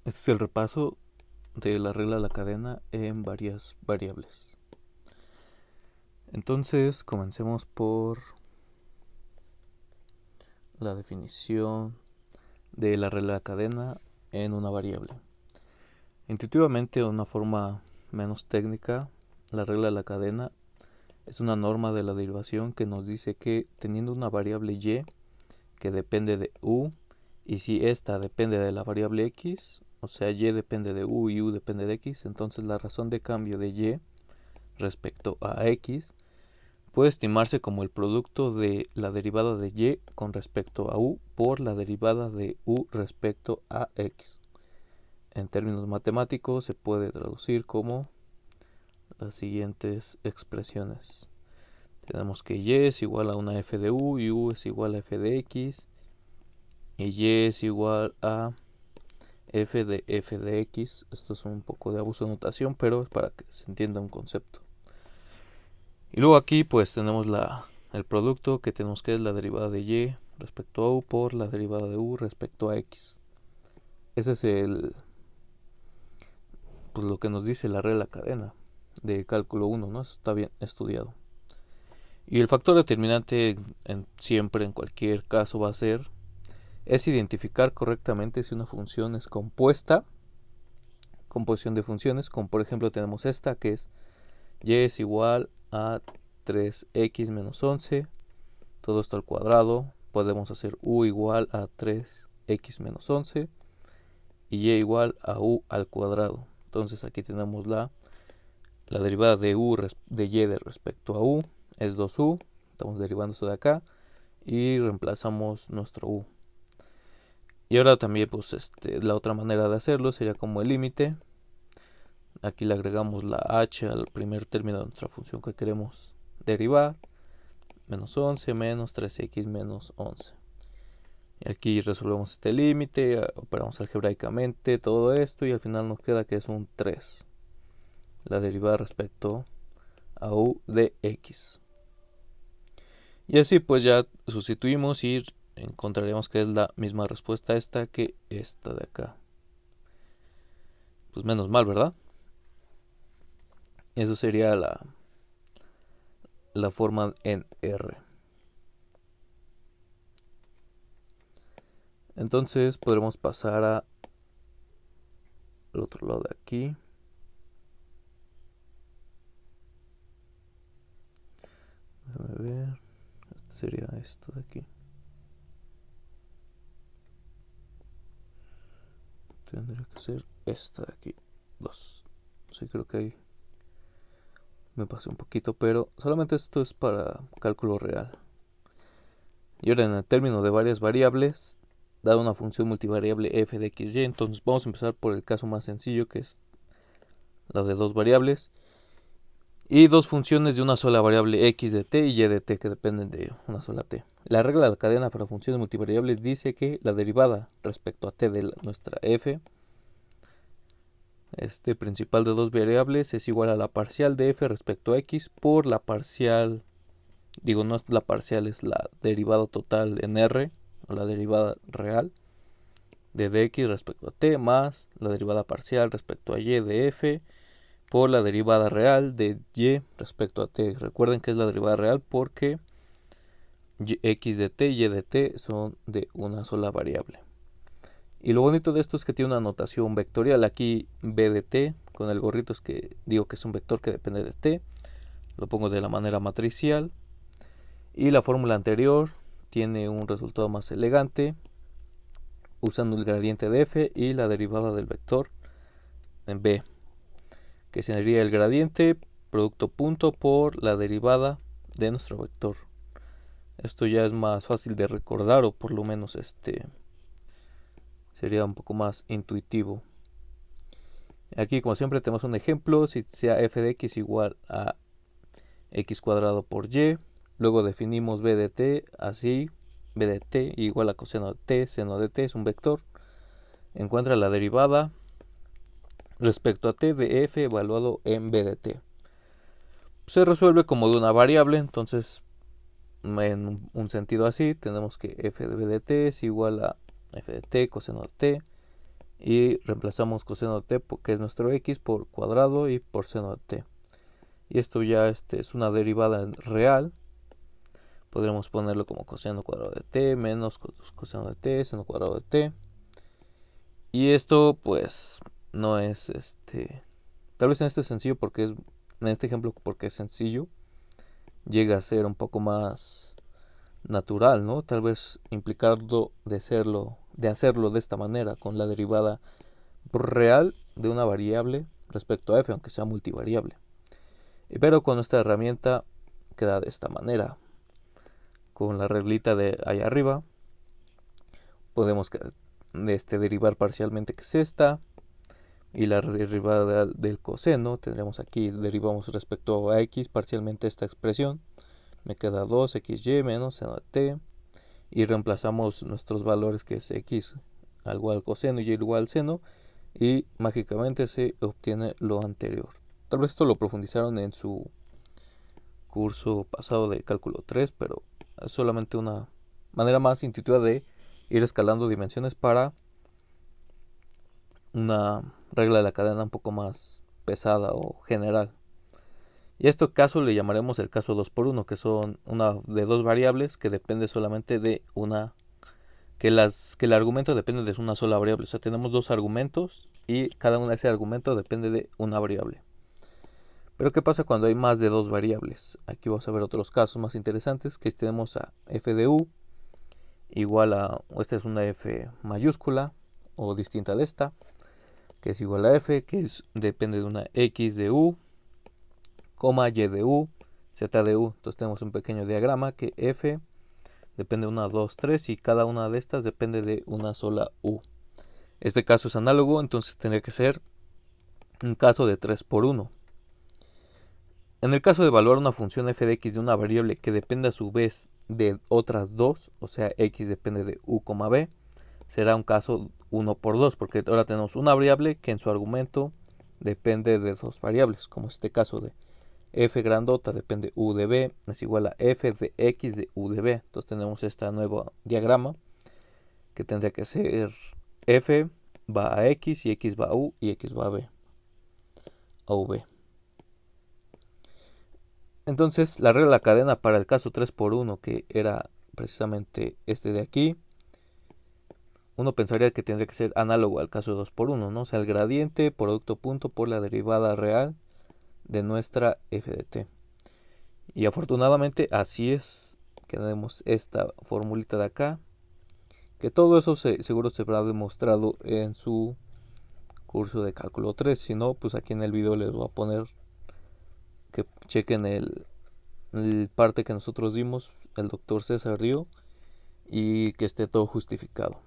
Este es el repaso de la regla de la cadena en varias variables. Entonces, comencemos por la definición de la regla de la cadena en una variable. Intuitivamente, de una forma menos técnica, la regla de la cadena es una norma de la derivación que nos dice que teniendo una variable y que depende de u, y si esta depende de la variable x, o sea y depende de u y u depende de x, entonces la razón de cambio de y respecto a x puede estimarse como el producto de la derivada de y con respecto a u por la derivada de u respecto a x. En términos matemáticos se puede traducir como las siguientes expresiones. Tenemos que y es igual a una f de u y u es igual a f de x y y es igual a f de x. Esto es un poco de abuso de notación, pero es para que se entienda un concepto. Y luego aquí pues tenemos el producto que tenemos que es la derivada de y respecto a u por la derivada de u respecto a x. Ese es pues lo que nos dice la regla de la cadena de cálculo 1, ¿no? Eso está bien estudiado. Y el factor determinante siempre, en cualquier caso, va a ser es identificar correctamente si una función es compuesta, composición de funciones, como por ejemplo tenemos esta que es y es igual a 3x menos 11, todo esto al cuadrado. Podemos hacer u igual a 3x menos 11 y y igual a u al cuadrado. Entonces aquí tenemos la derivada de u de y de respecto a u es 2u, estamos derivando esto de acá y reemplazamos nuestro u. Y ahora también pues la otra manera de hacerlo sería como el límite. Aquí le agregamos la h al primer término de nuestra función que queremos derivar, menos 11 menos 3x menos 11. Y aquí resolvemos este límite, operamos algebraicamente todo esto y al final nos queda que es un 3, la derivada respecto a u de x. Y así pues ya sustituimos y encontraremos que es la misma respuesta esta que esta de acá. Pues menos mal, ¿verdad? Eso sería la forma en R. Entonces podremos pasar al otro lado de aquí. Déjame ver. Sería esto de aquí. Tendría que ser esta de aquí. 2. Sí, creo que ahí me pasé un poquito, pero solamente esto es para cálculo real. Y ahora en el término de varias variables, dada una función multivariable f de x y, entonces vamos a empezar por el caso más sencillo, que es la de dos variables y dos funciones de una sola variable x de t y y de t que dependen de una sola t. La regla de la cadena para funciones multivariables dice que la derivada respecto a t de nuestra f principal de dos variables es igual a la parcial de f respecto a x por la parcial, digo no es la parcial, es la derivada total en r, o la derivada real de dx respecto a t más la derivada parcial respecto a y de f por la derivada real de y respecto a t. Recuerden que es la derivada real porque x de t y de t son de una sola variable. Y lo bonito de esto es que tiene una notación vectorial. Aquí b de t con el gorrito es que digo que es un vector que depende de t. Lo pongo de la manera matricial. Y la fórmula anterior tiene un resultado más elegante usando el gradiente de f y la derivada del vector en b, que sería el gradiente producto punto por la derivada de nuestro vector. Esto ya es más fácil de recordar, o por lo menos sería un poco más intuitivo. Aquí como siempre tenemos un ejemplo, si sea f de x igual a x cuadrado por y, luego definimos b de t así, b de t igual a coseno de t, seno de t es un vector, encuentra la derivada respecto a t de f evaluado en b de t. Se resuelve como de una variable, entonces en un sentido así tenemos que f de b de t es igual a f de t coseno de t y reemplazamos coseno de t, que es nuestro x, por cuadrado y por seno de t. Y esto ya es una derivada real. Podremos ponerlo como coseno cuadrado de t menos coseno de t, seno cuadrado de t. Y esto pues no es tal vez en este sencillo porque es en este ejemplo porque es sencillo, llega a ser un poco más natural, ¿no? Tal vez implicarlo de hacerlo de esta manera, con la derivada real de una variable respecto a f, aunque sea multivariable. Pero con esta herramienta queda de esta manera. Con la reglita de ahí arriba podemos derivar parcialmente, que es esta, y la derivada del coseno tendremos aquí, derivamos respecto a x parcialmente esta expresión, me queda 2xy menos seno de t, y reemplazamos nuestros valores, que es x igual al coseno y y igual al seno, y mágicamente se obtiene lo anterior. Tal vez esto lo profundizaron en su curso pasado de cálculo 3, pero es solamente una manera más intuitiva de ir escalando dimensiones para una regla de la cadena un poco más pesada o general. Y a este caso le llamaremos el caso 2x1, que son una de dos variables que depende solamente de una, que el argumento depende de una sola variable. O sea, tenemos dos argumentos y cada uno de ese argumento depende de una variable. Pero ¿qué pasa cuando hay más de dos variables? Aquí vamos a ver otros casos más interesantes, que tenemos a f de u igual a, esta es una f mayúscula o distinta de esta, que es igual a f, que depende de una x de u, y de u, z de u. Entonces tenemos un pequeño diagrama que f depende de una, 2, 3 y cada una de estas depende de una sola u. Este caso es análogo, entonces tendría que ser un caso de 3x1. En el caso de evaluar una función f de x de una variable que depende a su vez de otras dos, o sea, x depende de u, b, será un caso 1x2, porque ahora tenemos una variable que en su argumento depende de dos variables, como este caso de f grandota depende u de b, es igual a f de x de u de b. Entonces tenemos este nuevo diagrama que tendría que ser f va a x y x va a u y x va a b, a v. Entonces la regla de la cadena para el caso 3x1, que era precisamente este de aquí, uno pensaría que tendría que ser análogo al caso 2x1, ¿no? O sea, el gradiente producto punto por la derivada real de nuestra f de t. Y afortunadamente así es, que tenemos esta formulita de acá, que todo eso seguro se habrá demostrado en su curso de cálculo 3. Si no, pues aquí en el video les voy a poner que chequen el parte que nosotros dimos, el doctor César dio, y que esté todo justificado.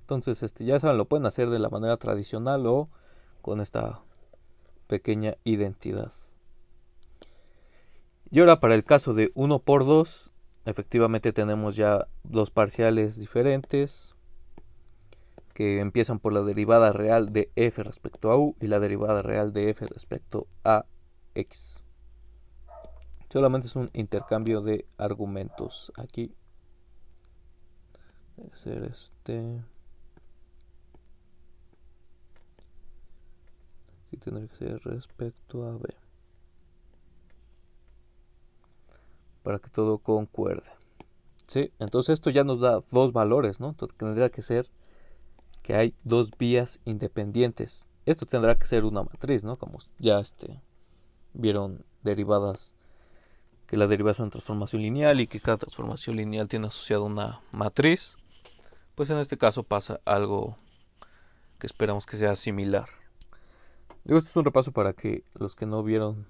Entonces, ya saben, lo pueden hacer de la manera tradicional o con esta pequeña identidad. Y ahora para el caso de 1x2, efectivamente tenemos ya dos parciales diferentes que empiezan por la derivada real de f respecto a u y la derivada real de f respecto a x. Solamente es un intercambio de argumentos aquí. Debe ser aquí tendría que ser respecto a b, para que todo concuerde. ¿Sí? Entonces esto ya nos da dos valores, ¿no? Entonces tendría que ser que hay dos vías independientes. Esto tendrá que ser una matriz, ¿no? Como ya vieron derivadas, que la derivada es una transformación lineal y que cada transformación lineal tiene asociada una matriz. Pues en este caso pasa algo que esperamos que sea similar. Digo, este es un repaso para que los que no vieron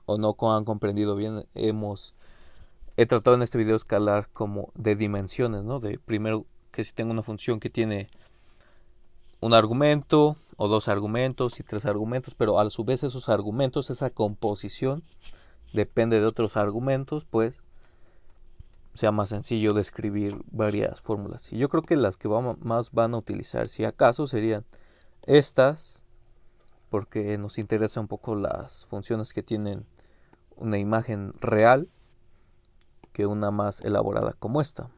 o no han comprendido bien, he tratado en este video escalar como de dimensiones, ¿no? De primero que si tengo una función que tiene un argumento o dos argumentos y tres argumentos, pero a su vez esos argumentos, esa composición depende de otros argumentos, pues sea más sencillo describir varias fórmulas. Y yo creo que las que más van a utilizar, si acaso, serían estas, porque nos interesa un poco las funciones que tienen una imagen real que una más elaborada como esta.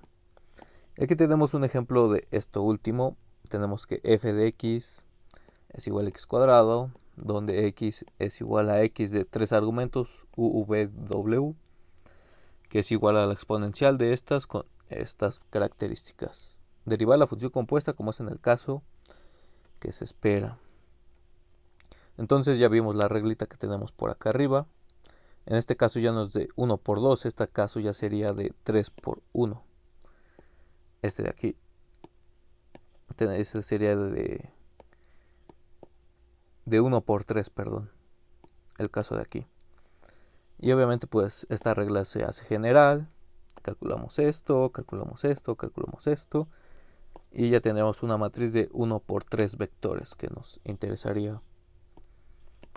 Aquí tenemos un ejemplo de esto último. tenemos que f de x es igual a x cuadrado, donde x es igual a x de 3 argumentos, u, v, w, que es igual a la exponencial de estas con estas características. Derivar la función compuesta como es en el caso que se espera. Entonces ya vimos la reglita que tenemos por acá arriba. En este caso ya no es de 1 por 2, este caso ya sería de 3 por 1. Este de aquí. Este sería de 1 por 3, perdón. El caso de aquí. Y obviamente pues esta regla se hace general. Calculamos esto, calculamos esto, calculamos esto. Y ya tendremos una matriz de 1 por 3 vectores que nos interesaría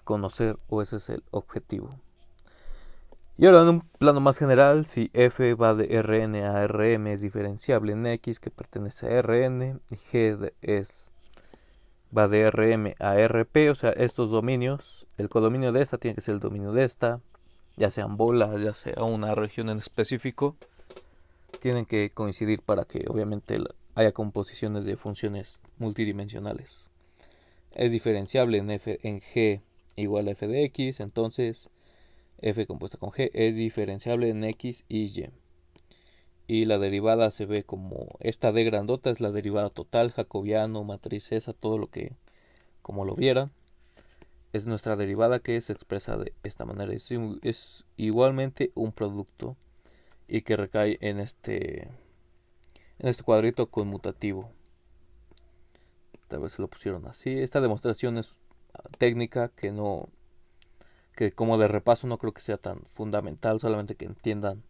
conocer, o ese es el objetivo. Y ahora en un plano más general, si f va de Rn a Rm es diferenciable en x que pertenece a Rn, y g va de Rm a Rp, o sea, estos dominios, el codominio de esta tiene que ser el dominio de esta, ya sean bolas, ya sea una región en específico, tienen que coincidir para que obviamente haya composiciones de funciones multidimensionales. Es diferenciable en g igual a f de x, entonces f compuesta con g es diferenciable en x y y. Y la derivada se ve como esta d grandota es la derivada total, jacobiano, matriz esa, todo lo que como lo vieran. Es nuestra derivada que se expresa de esta manera. Es igualmente un producto y que recae en este cuadrito conmutativo. Tal vez se lo pusieron así. Esta demostración es técnica que como de repaso no creo que sea tan fundamental, solamente que entiendan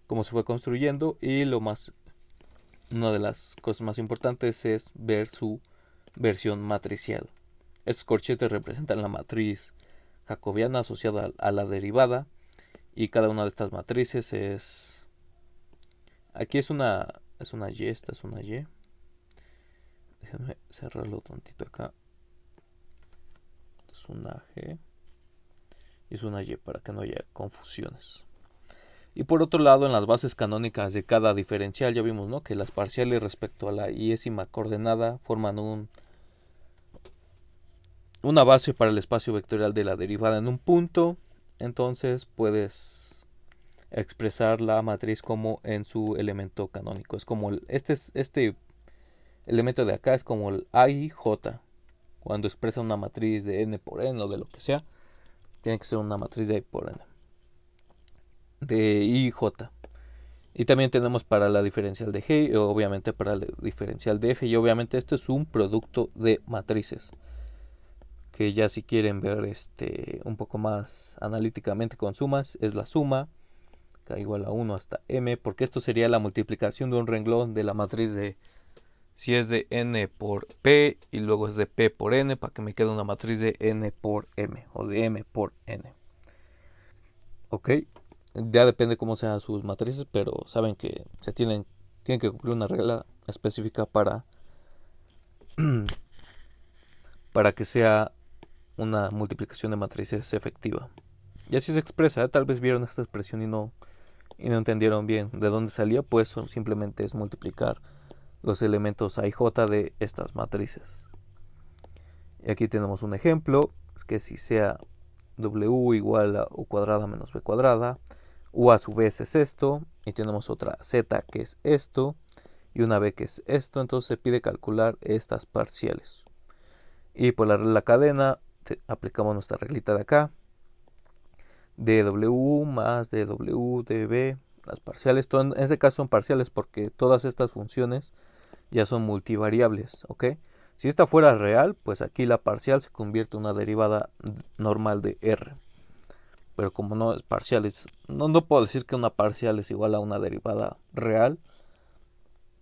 cómo se fue construyendo. Y una de las cosas más importantes es ver su versión matricial. Estos corchetes representan la matriz jacobiana asociada a la derivada, y cada una de estas matrices es, aquí es una y, esta es una y. Déjenme cerrarlo tantito acá. Es una g y es una y para que no haya confusiones. Y por otro lado, en las bases canónicas de cada diferencial ya vimos, ¿no?, que las parciales respecto a la y-ésima coordenada forman una base para el espacio vectorial de la derivada en un punto. Entonces puedes expresar la matriz como en su elemento canónico. Es como este elemento de acá es como el AIJ. Cuando expresa una matriz de n por n o de lo que sea, tiene que ser una matriz de I por n. De IJ. Y también tenemos para la diferencial de G, obviamente para la diferencial de F, y obviamente esto es un producto de matrices. Que ya si quieren ver un poco más analíticamente con sumas, es la suma, k igual a 1 hasta m, porque esto sería la multiplicación de un renglón de la matriz de, si es de n por p, y luego es de p por n, para que me quede una matriz de n por m, o de m por n. Ok, ya depende cómo sean sus matrices, pero saben que tienen que cumplir una regla específica para que sea una multiplicación de matrices efectiva. Y así se expresa. Tal vez vieron esta expresión y no entendieron bien de dónde salía, pues simplemente es multiplicar los elementos a y j de estas matrices. Y aquí tenemos un ejemplo, es que si sea w igual a u cuadrada menos b cuadrada, u a su vez es esto, y tenemos otra z que es esto, y una b que es esto, entonces se pide calcular estas parciales. Y por la cadena aplicamos nuestra reglita de acá, dw más dw db, las parciales, en este caso son parciales porque todas estas funciones ya son multivariables, ¿ok? Si esta fuera real, pues aquí la parcial se convierte en una derivada normal de r. Pero como no es parcial, no puedo decir que una parcial es igual a una derivada real,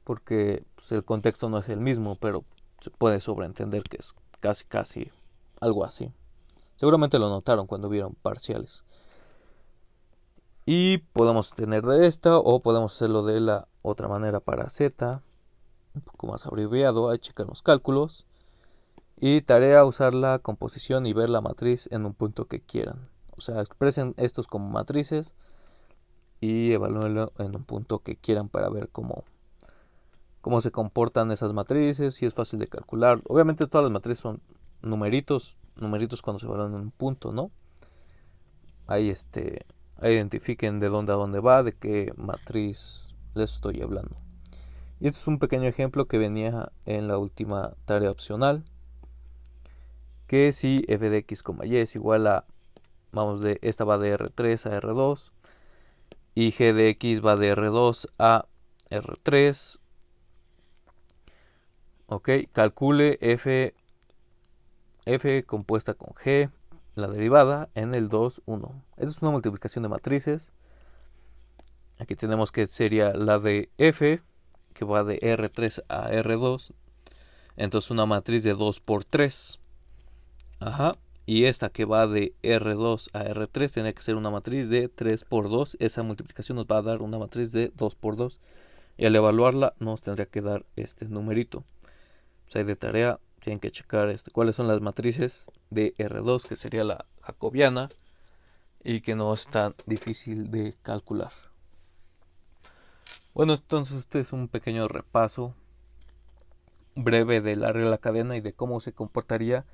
porque pues, el contexto no es el mismo, pero se puede sobreentender que es casi algo así. Seguramente lo notaron cuando vieron parciales. Y podemos tener de esta, o podemos hacerlo de la otra manera para z, un poco más abreviado. Ahí checan los cálculos. Y tarea usar la composición y ver la matriz en un punto que quieran. O sea, expresen estos como matrices y evalúenlo en un punto que quieran para ver cómo cómo se comportan esas matrices, si es fácil de calcular. Obviamente todas las matrices son numeritos cuando se evalúan en un punto, ¿no? Ahí identifiquen de dónde a dónde va, de qué matriz les estoy hablando. Y este es un pequeño ejemplo que venía en la última tarea opcional, que si f de x, y es igual a, esta va de R3 a R2, y g de x va de R2 a R3, ok, calcule f compuesta con g, la derivada, en el 2, 1. Esta es una multiplicación de matrices. Aquí tenemos que sería la de f, que va de R3 a R2. Entonces una matriz de 2 por 3. Ajá. Y esta que va de R2 a R3 tiene que ser una matriz de 3 por 2. Esa multiplicación nos va a dar una matriz de 2 por 2. Y al evaluarla nos tendría que dar este numerito. O sea, de tarea tienen que checar cuáles son las matrices de R2, que sería la jacobiana, y que no es tan difícil de calcular. Bueno, entonces este es un pequeño repaso breve de la regla de la cadena y de cómo se comportaría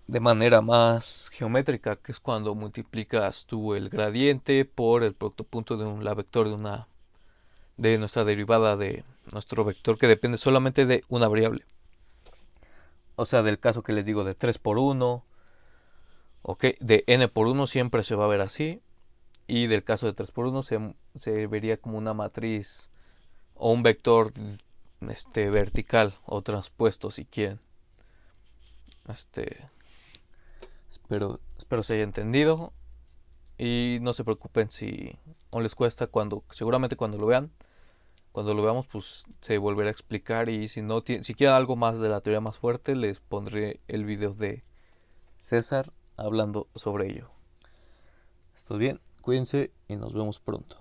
de manera más geométrica, que es cuando multiplicas tú el gradiente por el producto punto de la vector de nuestra derivada de nuestro vector, que depende solamente de una variable. O sea, del caso que les digo de 3 por 1, ok, de n por 1 siempre se va a ver así, y del caso de 3 por 1 se vería como una matriz o un vector vertical o transpuesto, si quieren. Espero se haya entendido, y no se preocupen si no les cuesta. Seguramente cuando lo veamos, pues se volverá a explicar, y si quieren algo más de la teoría más fuerte, les pondré el video de César hablando sobre ello. Estoy bien, cuídense y nos vemos pronto.